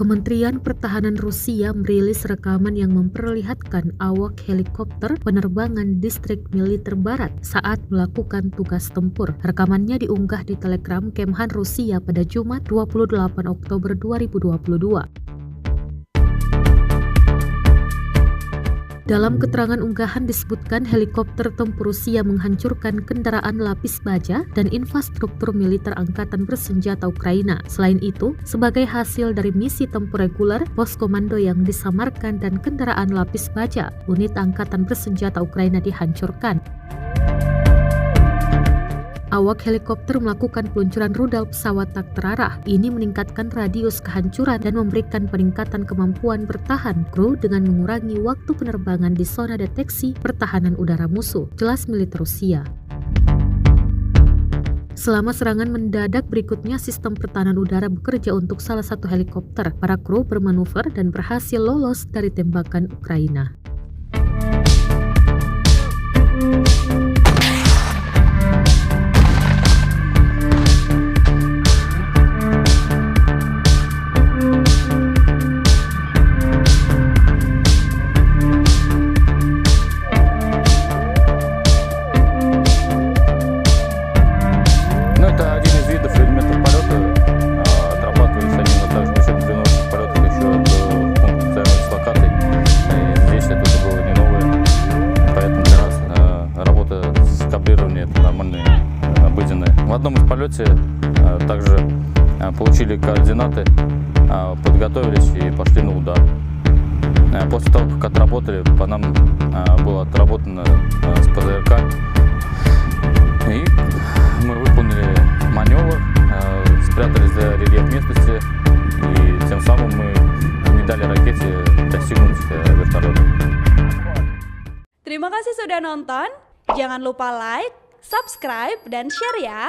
Kementerian Pertahanan Rusia merilis rekaman yang memperlihatkan awak helikopter penerbangan distrik militer barat saat melakukan tugas tempur. Rekamannya diunggah di Telegram Kemhan Rusia pada Jumat 28 Oktober 2022. Dalam keterangan unggahan disebutkan helikopter tempur Rusia menghancurkan kendaraan lapis baja dan infrastruktur militer angkatan bersenjata Ukraina. Selain itu, sebagai hasil dari misi tempur reguler, pos komando yang disamarkan dan kendaraan lapis baja, unit angkatan bersenjata Ukraina dihancurkan. Awak helikopter melakukan peluncuran rudal pesawat tak terarah. Ini meningkatkan radius kehancuran dan memberikan peningkatan kemampuan bertahan kru dengan mengurangi waktu penerbangan di zona deteksi pertahanan udara musuh, jelas militer Rusia. Selama serangan mendadak berikutnya, sistem pertahanan udara bekerja untuk salah satu helikopter. Para kru bermanuver dan berhasil lolos dari tembakan Ukraina. В одном из полете также получили координаты, подготовились и пошли на удар. После того, как отработали, по нам было отработано с ПЗРК, и мы выполнили маневр, спрятались за рельеф местности, и тем самым мы не дали ракете достигнуть вертолета. Terima kasih sudah nonton, jangan lupa like, subscribe, dan share ya!